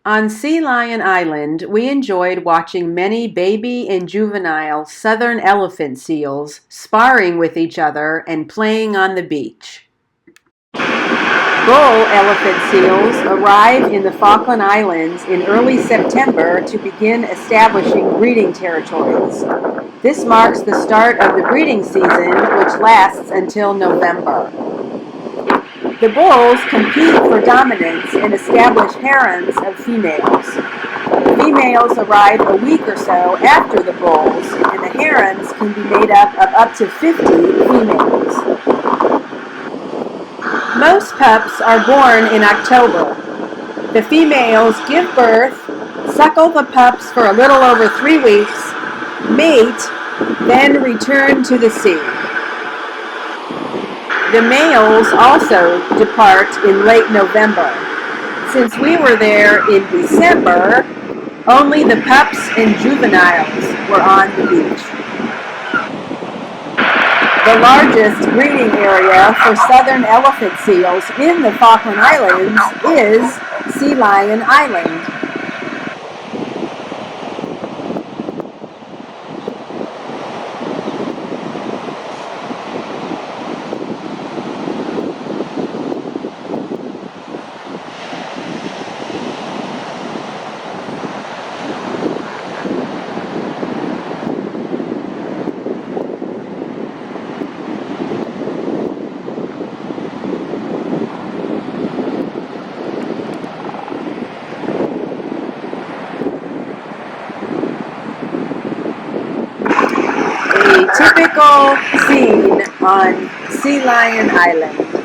On Sea Lion Island, we enjoyed watching many baby and juvenile southern elephant seals sparring with each other and playing on the beach. Bull elephant seals arrive in the Falkland Islands in early September to begin establishing breeding territories. This marks the start of the breeding season, which lasts until November. The bulls compete for dominance and establish harems of females. The females arrive a week or so after the bulls, and the harems can be made up to 50 females. Most pups are born in October. The females give birth, suckle the pups for a little over 3 weeks, mate, then return to the sea. The males also depart in late November. Since we were there in December, only the pups and juveniles were on the beach. The largest breeding area for southern elephant seals in the Falkland Islands is Sea Lion Island. A typical scene on Sea Lion Island.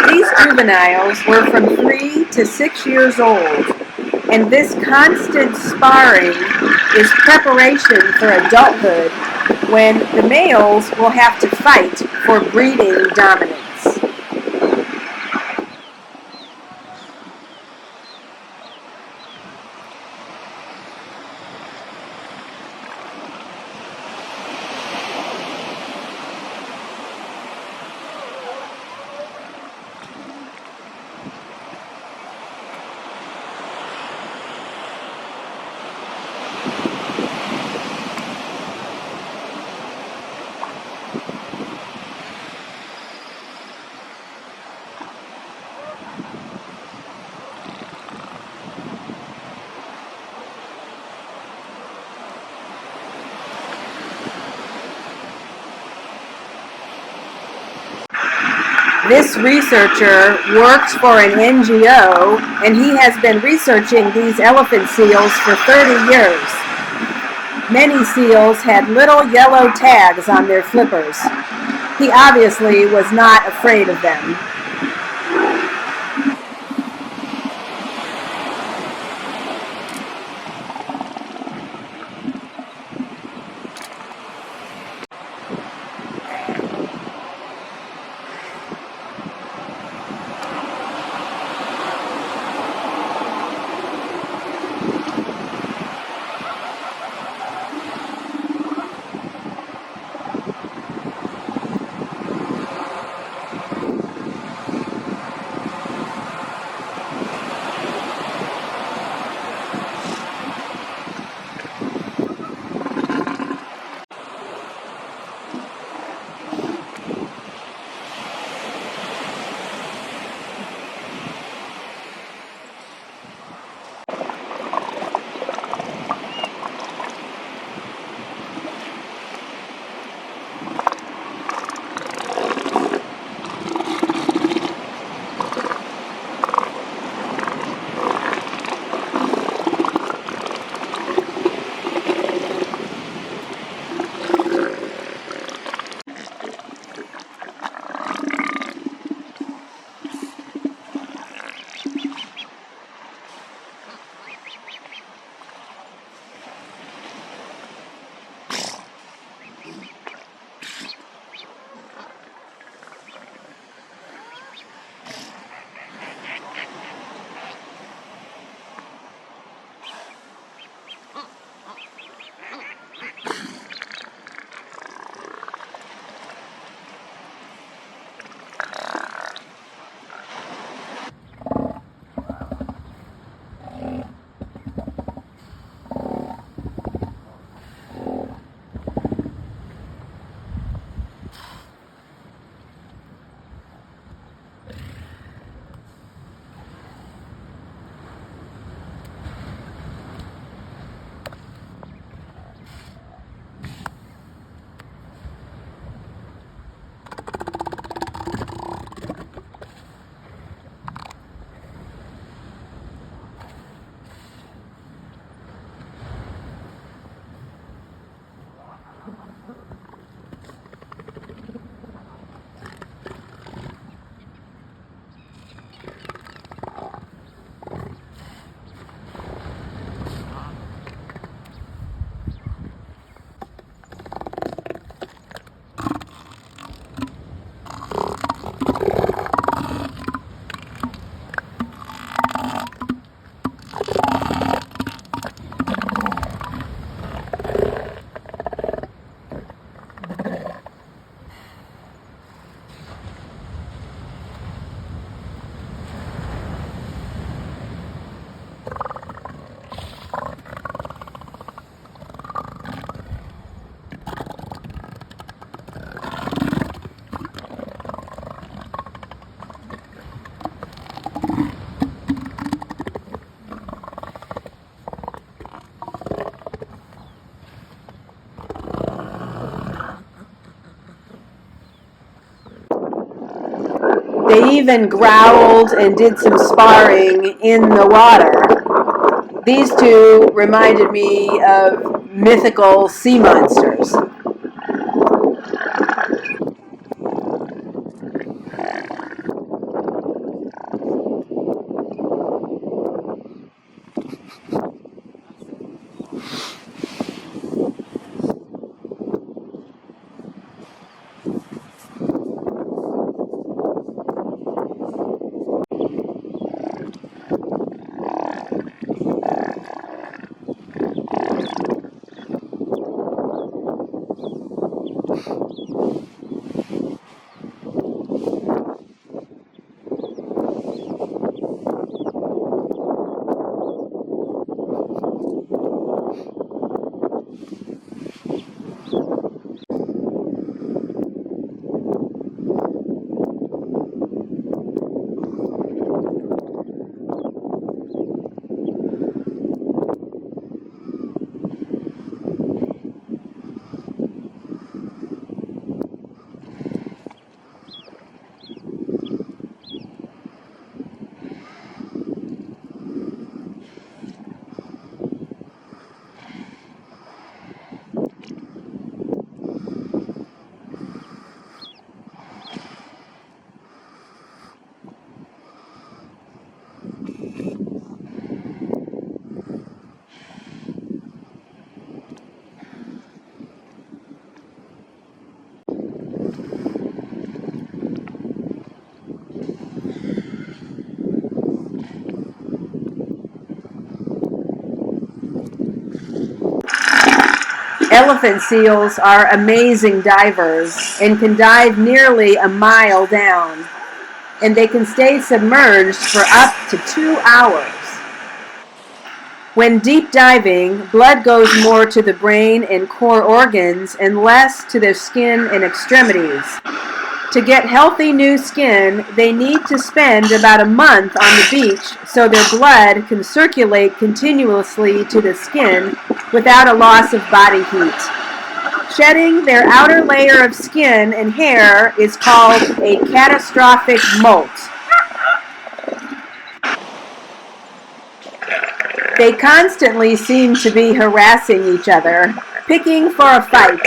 These juveniles were from 3 to 6 years old, and this constant sparring is preparation for adulthood when the males will have to fight for breeding dominance. This researcher works for an NGO, and he has been researching these elephant seals for 30 years. Many seals had little yellow tags on their flippers. He obviously was not afraid of them. They even growled and did some sparring in the water. These two reminded me of mythical sea monsters. Elephant seals are amazing divers and can dive nearly a mile down, and they can stay submerged for up to 2 hours. When deep diving, blood goes more to the brain and core organs and less to their skin and extremities. To get healthy new skin, they need to spend about a month on the beach so their blood can circulate continuously to the skin without a loss of body heat. Shedding their outer layer of skin and hair is called a catastrophic molt. They constantly seem to be harassing each other, picking for a fight.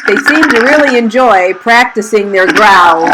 They seem to really enjoy practicing their growls.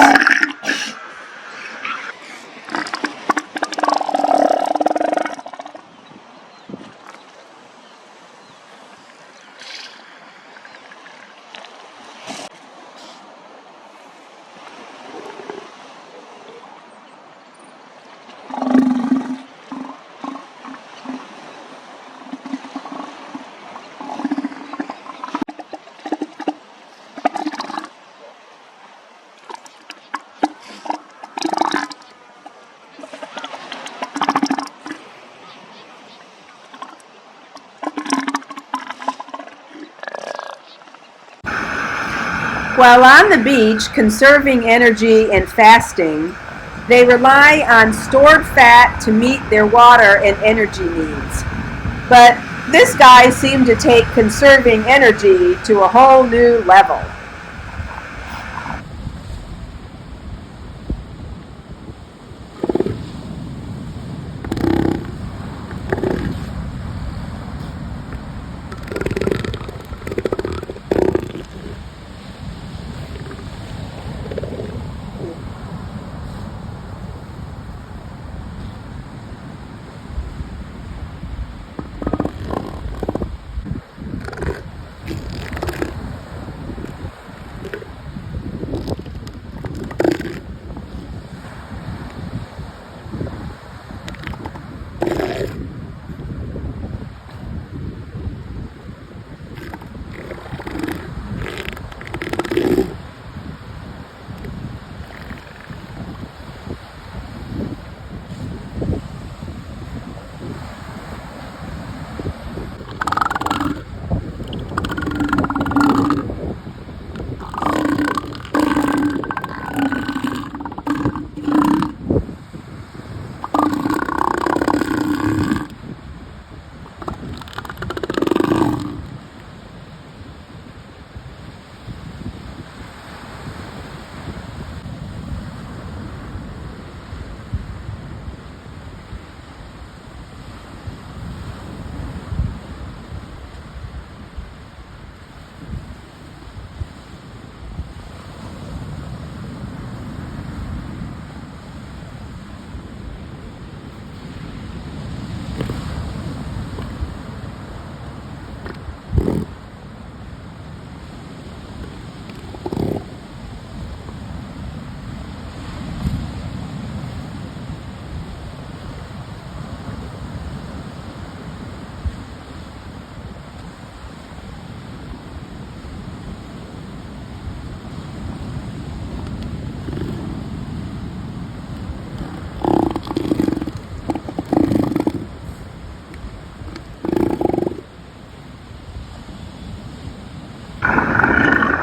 While on the beach conserving energy and fasting, they rely on stored fat to meet their water and energy needs. But This guy seemed to take conserving energy to a whole new level.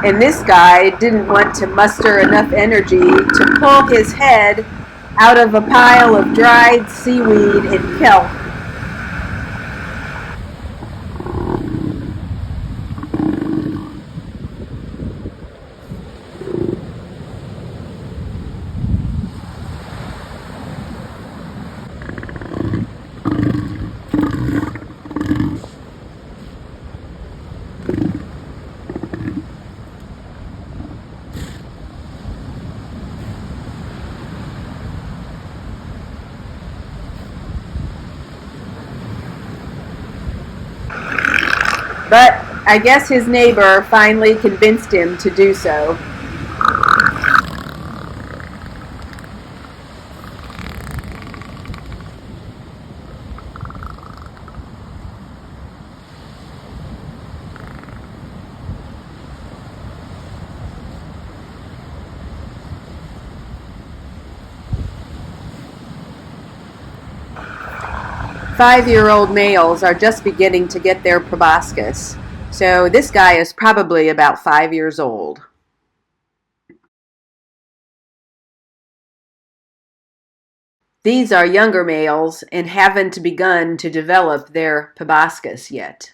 And this guy didn't want to muster enough energy to pull his head out of a pile of dried seaweed and kelp. But I guess his neighbor finally convinced him to do so. Five-year-old males are just beginning to get their proboscis, so this guy is probably about 5 years old. These are younger males and haven't begun to develop their proboscis yet.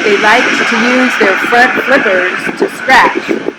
'They like to use their front flippers to scratch.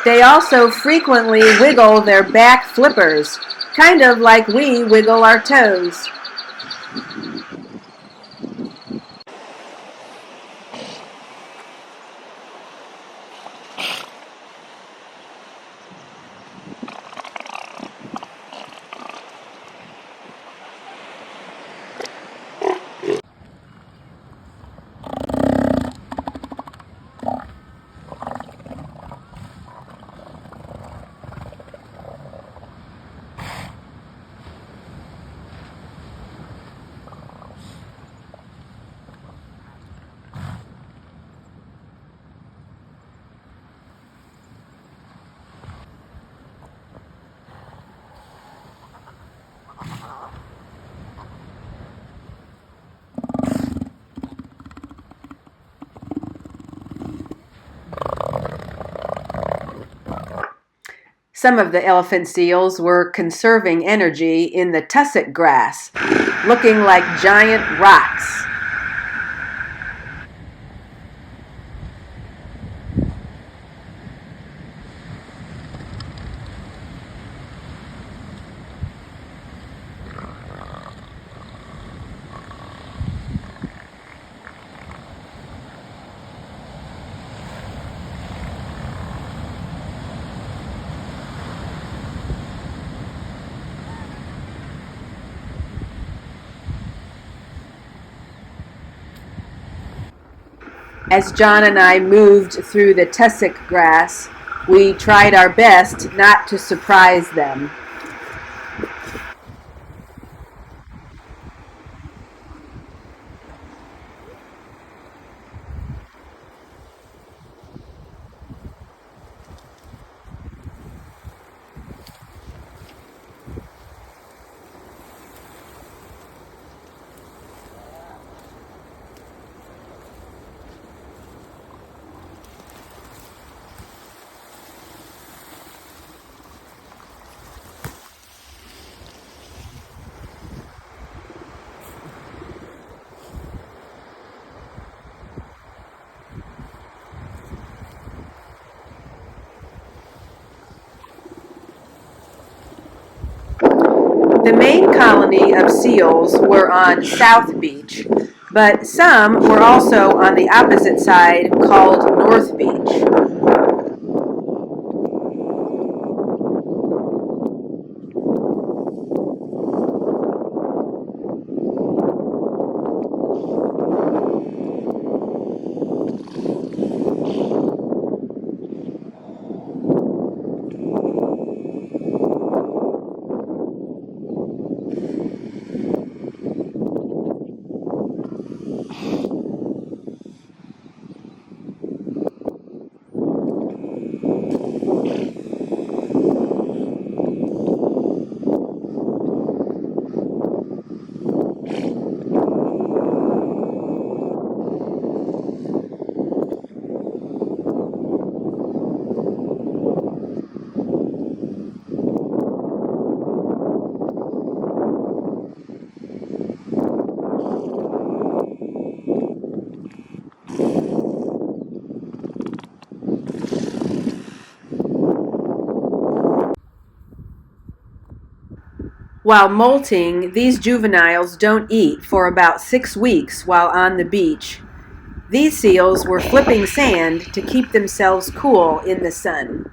They also frequently wiggle their back flippers, kind of like we wiggle our toes. Some of the elephant seals were conserving energy in the tussock grass, looking like giant rocks. As John and I moved through the tussock grass, we tried our best not to surprise them. The main colony of seals were on South Beach, but some were also on the opposite side called North Beach. While molting, these juveniles don't eat for about 6 weeks while on the beach. These seals were flipping sand to keep themselves cool in the sun.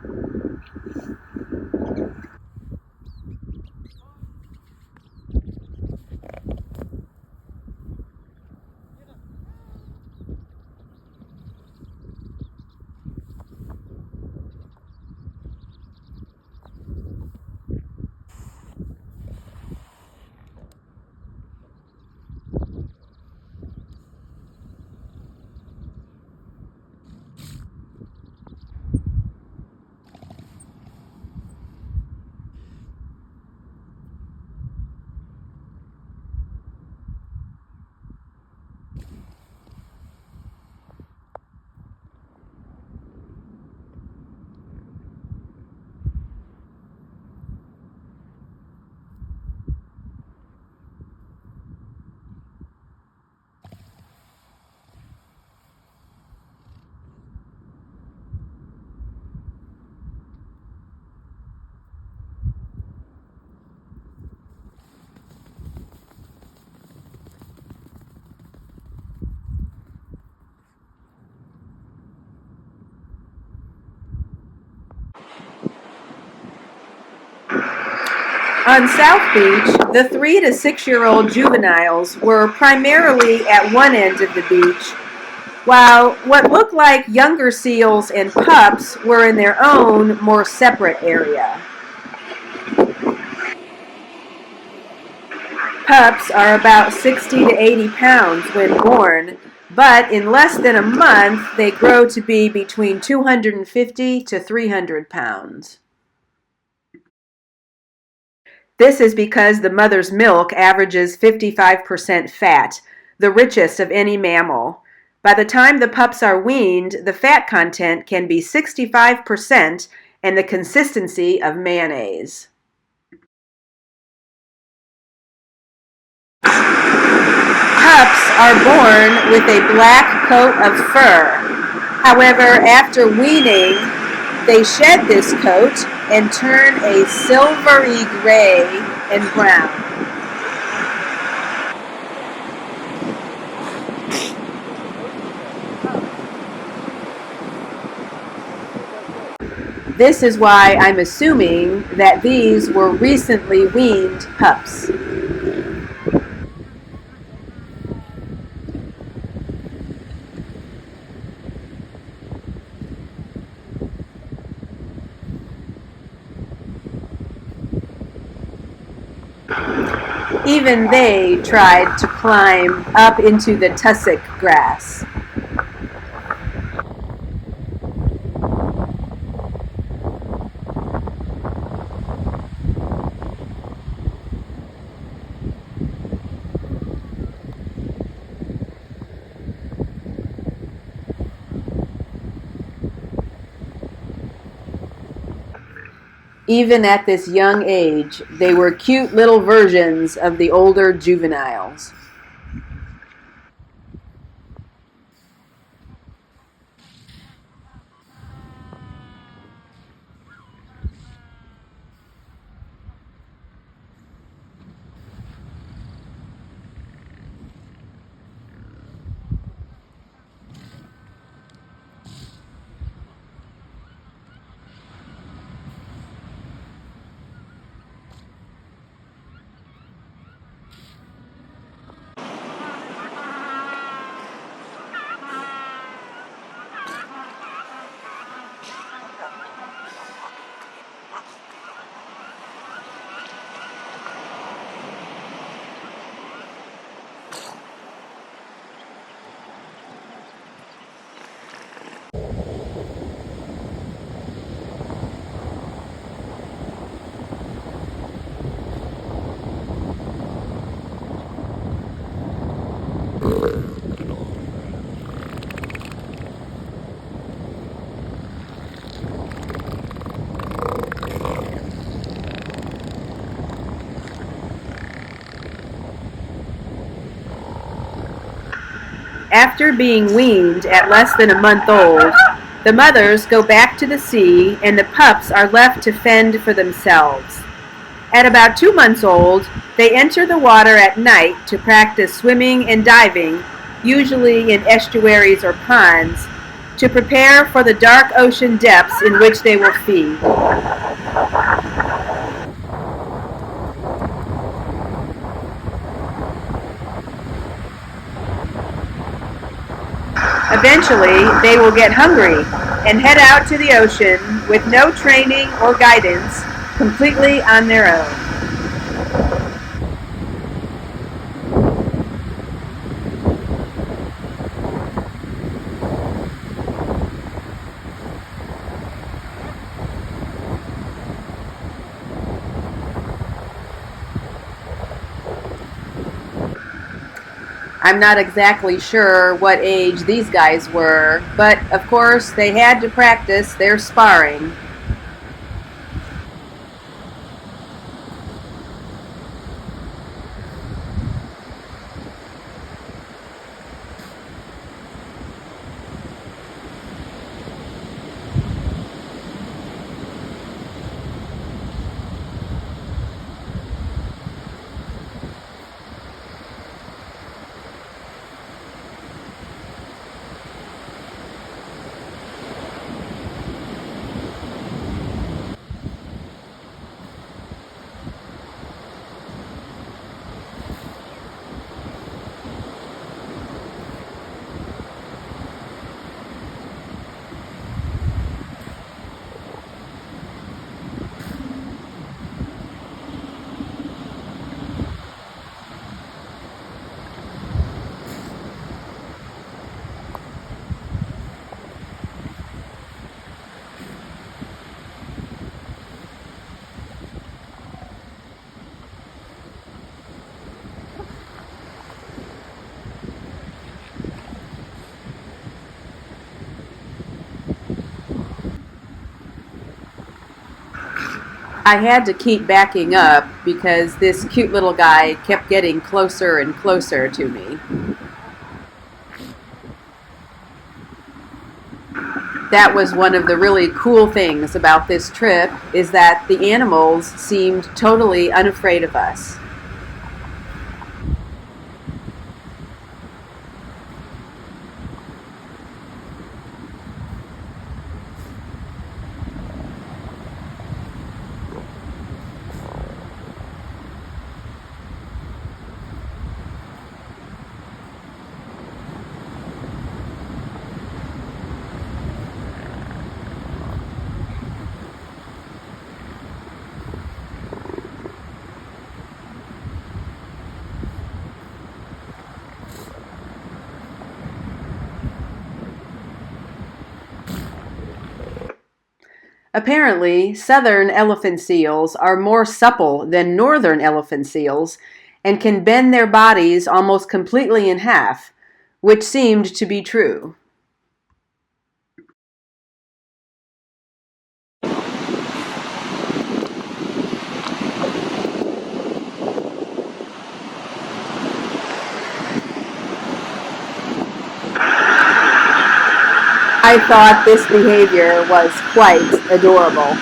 On South Beach, the 3 to 6-year-old juveniles were primarily at one end of the beach, while what looked like younger seals and pups were in their own, more separate area. Pups are about 60 to 80 pounds when born, but in less than a month, they grow to be between 250 to 300 pounds. This is because the mother's milk averages 55% fat, the richest of any mammal. By the time the pups are weaned, the fat content can be 65% and the consistency of mayonnaise. Pups are born with a black coat of fur. However, after weaning, they shed this coat and turn a silvery gray and brown. This is why I'm assuming that these were recently weaned pups. Even they tried to climb up into the tussock grass. Even at this young age, they were cute little versions of the older juveniles. After being weaned at less than a month old, the mothers go back to the sea and the pups are left to fend for themselves. At about 2 months old, they enter the water at night to practice swimming and diving, usually in estuaries or ponds, to prepare for the dark ocean depths in which they will feed. Eventually, they will get hungry and head out to the ocean with no training or guidance, completely on their own. I'm not exactly sure what age these guys were, but of course they had to practice their sparring. I had to keep backing up because this cute little guy kept getting closer and closer to me. That was one of the really cool things about this trip, is that the animals seemed totally unafraid of us. Apparently, southern elephant seals are more supple than northern elephant seals and can bend their bodies almost completely in half, which seemed to be true. I thought this behavior was quite adorable.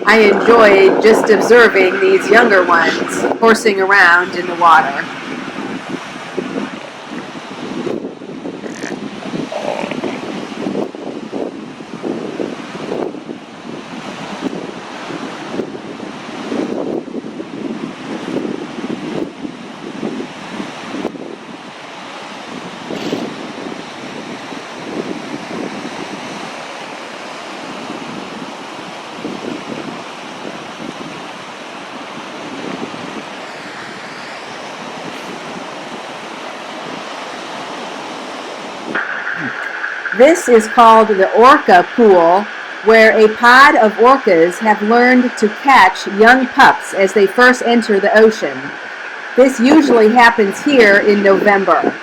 I enjoyed just observing these younger ones horsing around in the water. This is called the orca pool, where a pod of orcas have learned to catch young pups as they first enter the ocean. This usually happens here in November.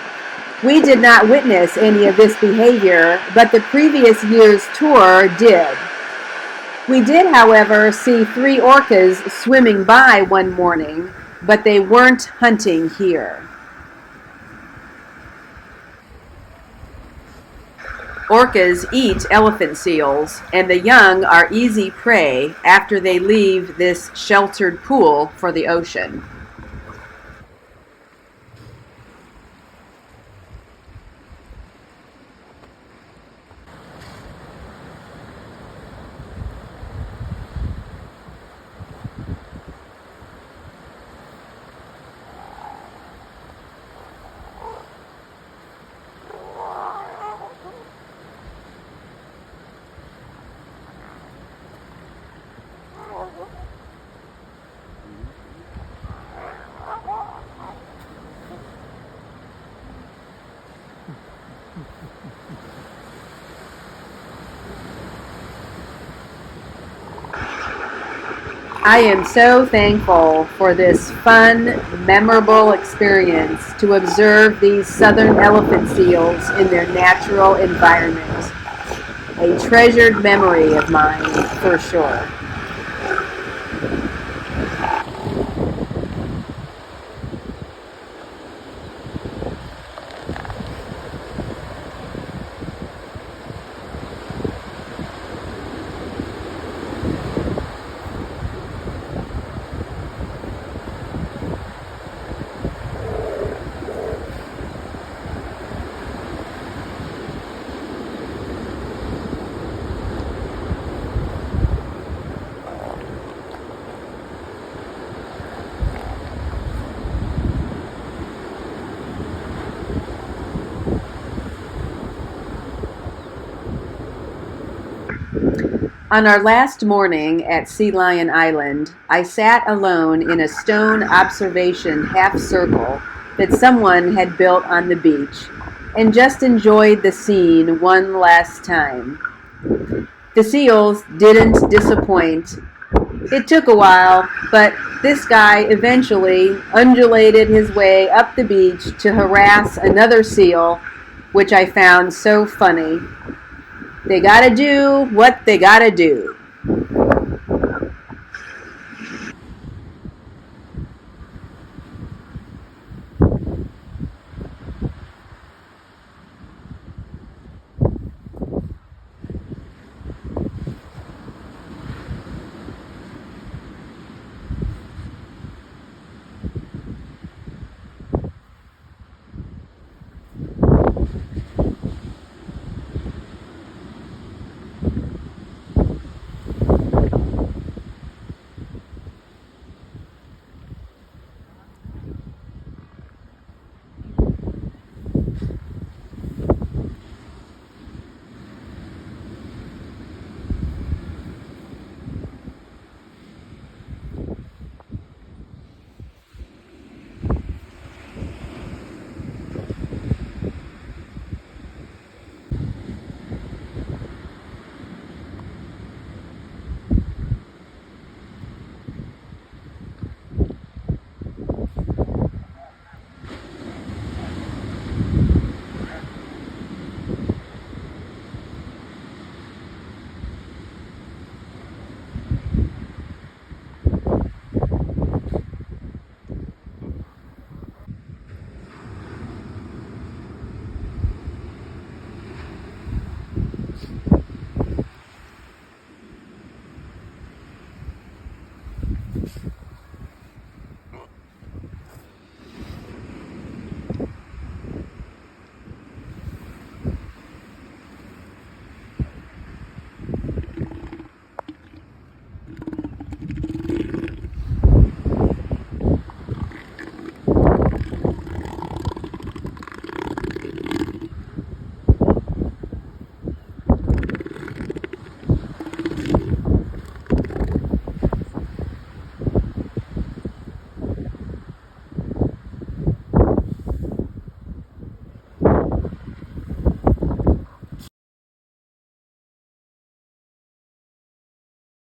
We did not witness any of this behavior, but the previous year's tour did. We did, however, see 3 orcas swimming by one morning, but they weren't hunting here. Orcas eat elephant seals, and the young are easy prey after they leave this sheltered pool for the ocean. I am so thankful for this fun, memorable experience to observe these southern elephant seals in their natural environment. A treasured memory of mine, for sure. On our last morning at Sea Lion Island, I sat alone in a stone observation half circle that someone had built on the beach and just enjoyed the scene one last time. The seals didn't disappoint. It took a while, but this guy eventually undulated his way up the beach to harass another seal, which I found so funny. They gotta do what they gotta do.